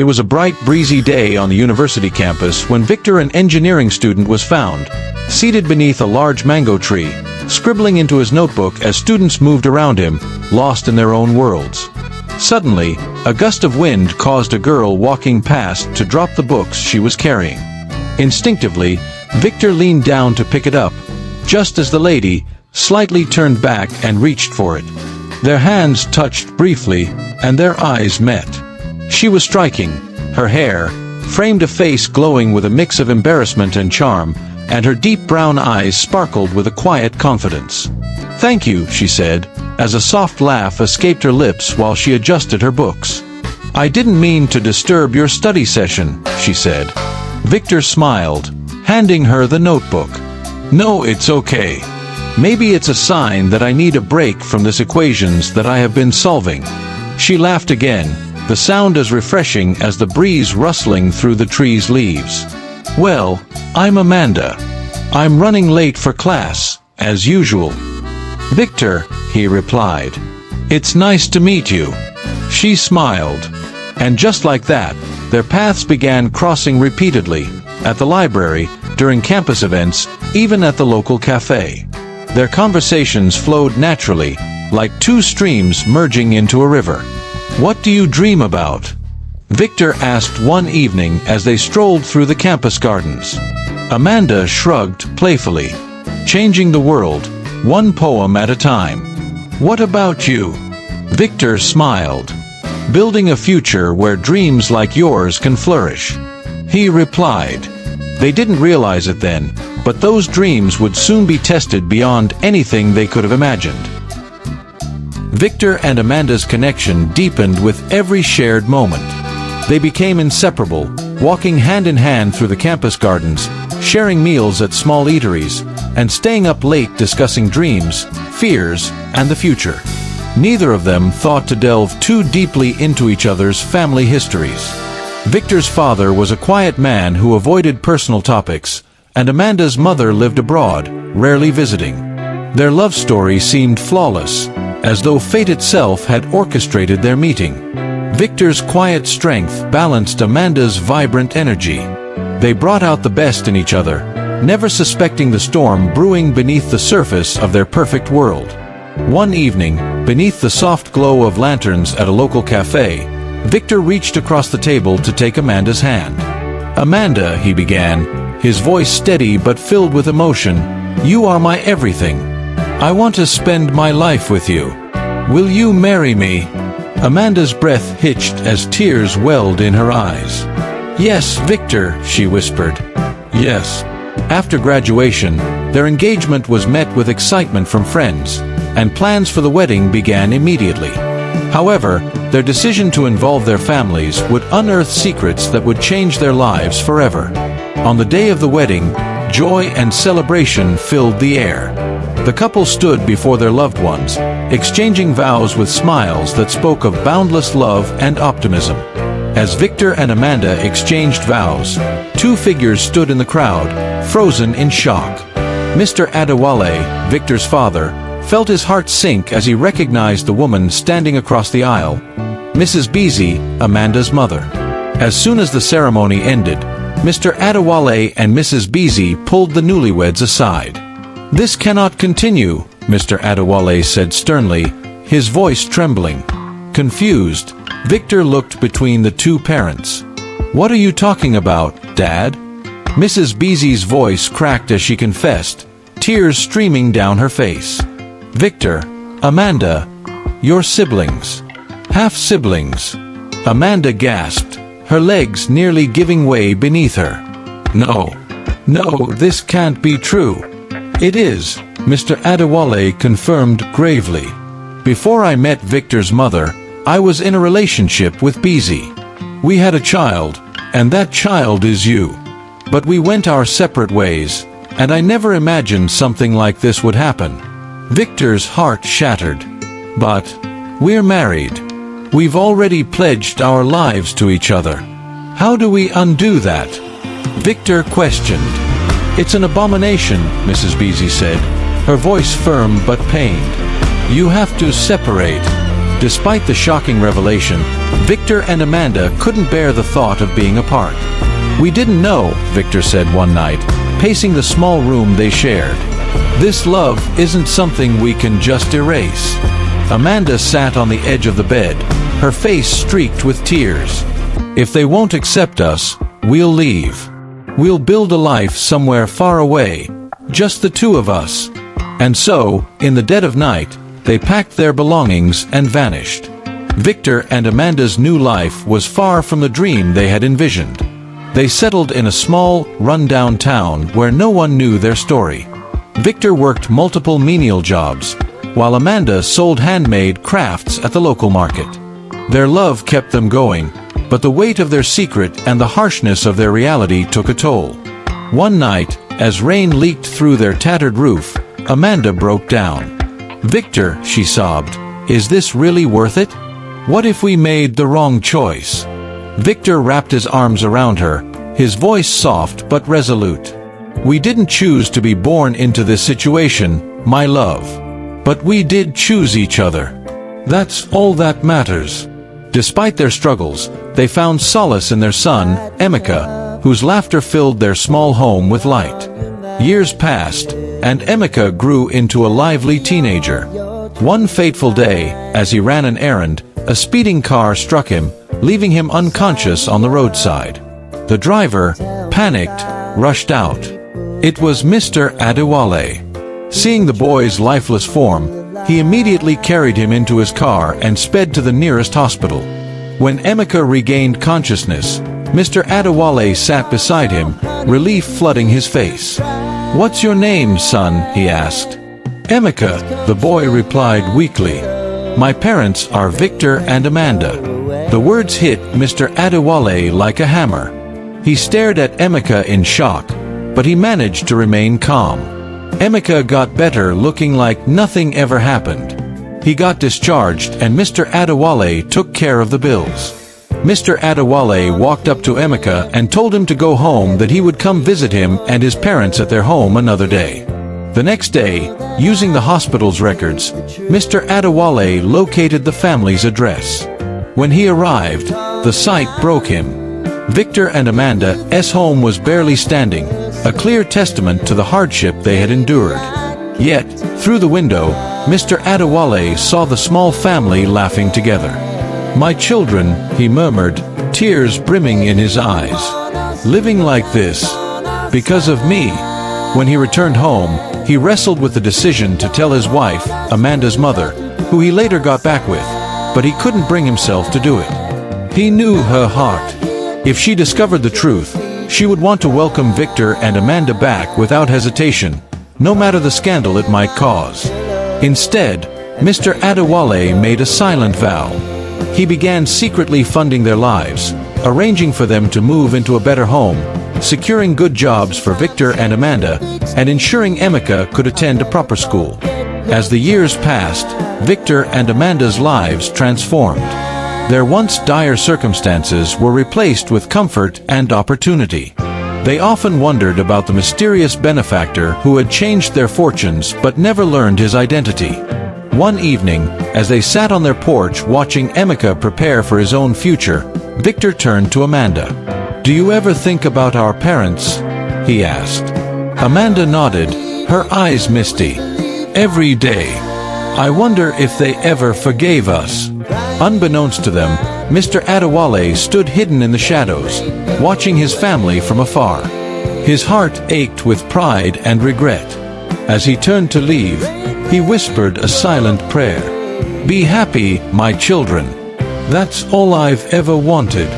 It was a bright, breezy day on the university campus when Victor, an engineering student, was found, seated beneath a large mango tree, scribbling into his notebook as students moved around him, lost in their own worlds. Suddenly, a gust of wind caused a girl walking past to drop the books she was carrying. Instinctively, Victor leaned down to pick it up, just as the lady slightly turned back and reached for it. Their hands touched briefly, and their eyes met. She was striking. Her hair framed a face glowing with a mix of embarrassment and charm, and her deep brown eyes sparkled with a quiet confidence. "Thank you," she said, as a soft laugh escaped her lips while she adjusted her books. "I didn't mean to disturb your study session," she said. Victor smiled, handing her the notebook. "No, it's okay. Maybe it's a sign that I need a break from these equations that I have been solving." She laughed again, the sound as refreshing as the breeze rustling through the tree's leaves. "Well, I'm Amanda. I'm running late for class, as usual." "Victor," he replied. "It's nice to meet you." She smiled. And just like that, their paths began crossing repeatedly, at the library, during campus events, even at the local cafe. Their conversations flowed naturally, like two streams merging into a river. "What do you dream about?" Victor asked one evening as they strolled through the campus gardens. Amanda shrugged playfully. "Changing the world, one poem at a time." "What about you?" Victor smiled. "Building a future where dreams like yours can flourish," he replied. They didn't realize it then, but those dreams would soon be tested beyond anything they could have imagined. Victor and Amanda's connection deepened with every shared moment. They became inseparable, walking hand in hand through the campus gardens, sharing meals at small eateries, and staying up late discussing dreams, fears, and the future. Neither of them thought to delve too deeply into each other's family histories. Victor's father was a quiet man who avoided personal topics, and Amanda's mother lived abroad, rarely visiting. Their love story seemed flawless, as though fate itself had orchestrated their meeting. Victor's quiet strength balanced Amanda's vibrant energy. They brought out the best in each other, never suspecting the storm brewing beneath the surface of their perfect world. One evening, beneath the soft glow of lanterns at a local cafe, Victor reached across the table to take Amanda's hand. "Amanda," he began, his voice steady but filled with emotion, "you are my everything. I want to spend my life with you. Will you marry me?" Amanda's breath hitched as tears welled in her eyes. "Yes, Victor," she whispered. "Yes." After graduation, their engagement was met with excitement from friends, and plans for the wedding began immediately. However, their decision to involve their families would unearth secrets that would change their lives forever. On the day of the wedding, joy and celebration filled the air. The couple stood before their loved ones, exchanging vows with smiles that spoke of boundless love and optimism. As Victor and Amanda exchanged vows, two figures stood in the crowd, frozen in shock. Mr. Adewale, Victor's father, felt his heart sink as he recognized the woman standing across the aisle, Mrs. Beasy, Amanda's mother. As soon as the ceremony ended, Mr. Adewale and Mrs. Beasy pulled the newlyweds aside. "This cannot continue," Mr. Adewale said sternly, his voice trembling. Confused, Victor looked between the two parents. "What are you talking about, Dad?" Mrs. Beasy's voice cracked as she confessed, tears streaming down her face. "Victor, Amanda, your siblings. Half-siblings." Amanda gasped, her legs nearly giving way beneath her. No, this can't be true." "It is," Mr. Adewale confirmed gravely. "Before I met Victor's mother, I was in a relationship with Beasy. We had a child, and that child is you. But we went our separate ways, and I never imagined something like this would happen." Victor's heart shattered. "But we're married. We've already pledged our lives to each other. How do we undo that?" Victor questioned. "It's an abomination," Mrs. Beasy said, her voice firm but pained. "You have to separate. Despite the shocking revelation, Victor and Amanda couldn't bear the thought of being apart. "We didn't know," Victor said one night, pacing the small room they shared. "This love isn't something we can just erase." Amanda sat on the edge of the bed, her face streaked with tears. "If they won't accept us, we'll leave. We'll build a life somewhere far away, just the two of us." And so, in the dead of night, they packed their belongings and vanished. Victor and Amanda's new life was far from the dream they had envisioned. They settled in a small, run-down town where no one knew their story. Victor worked multiple menial jobs, while Amanda sold handmade crafts at the local market. Their love kept them going, but the weight of their secret and the harshness of their reality took a toll. One night, as rain leaked through their tattered roof, Amanda broke down. "Victor," she sobbed, "is this really worth it? What if we made the wrong choice?" Victor wrapped his arms around her, his voice soft but resolute. "We didn't choose to be born into this situation, my love. But we did choose each other. That's all that matters." Despite their struggles, they found solace in their son, Emeka, whose laughter filled their small home with light. Years passed, and Emeka grew into a lively teenager. One fateful day, as he ran an errand, a speeding car struck him, leaving him unconscious on the roadside. The driver, panicked, rushed out. It was Mr. Adewale. Seeing the boy's lifeless form, he immediately carried him into his car and sped to the nearest hospital. When Emeka regained consciousness, Mr. Adewale sat beside him, relief flooding his face. "What's your name, son?" he asked. "Emeka," the boy replied weakly. "My parents are Victor and Amanda." The words hit Mr. Adewale like a hammer. He stared at Emeka in shock, but he managed to remain calm. Emeka got better, looking like nothing ever happened. He got discharged and Mr. Adewale took care of the bills. Mr. Adewale walked up to Emeka and told him to go home, that he would come visit him and his parents at their home another day. The next day, using the hospital's records, Mr. Adewale located the family's address. When he arrived, the sight broke him. Victor and Amanda's home was barely standing, a clear testament to the hardship they had endured. Yet, through the window, Mr. Adewale saw the small family laughing together. "My children," he murmured, tears brimming in his eyes. "Living like this, because of me." When he returned home, he wrestled with the decision to tell his wife, Amanda's mother, who he later got back with, but he couldn't bring himself to do it. He knew her heart. If she discovered the truth, she would want to welcome Victor and Amanda back without hesitation, no matter the scandal it might cause. Instead, Mr. Adewale made a silent vow. He began secretly funding their lives, arranging for them to move into a better home, securing good jobs for Victor and Amanda, and ensuring Emeka could attend a proper school. As the years passed, Victor and Amanda's lives transformed. Their once dire circumstances were replaced with comfort and opportunity. They often wondered about the mysterious benefactor who had changed their fortunes but never learned his identity. One evening, as they sat on their porch watching Emeka prepare for his own future, Victor turned to Amanda. "Do you ever think about our parents?" he asked. Amanda nodded, her eyes misty. "Every day. I wonder if they ever forgave us." Unbeknownst to them, Mr. Adewale stood hidden in the shadows, watching his family from afar. His heart ached with pride and regret. As he turned to leave, he whispered a silent prayer. "Be happy, my children. That's all I've ever wanted."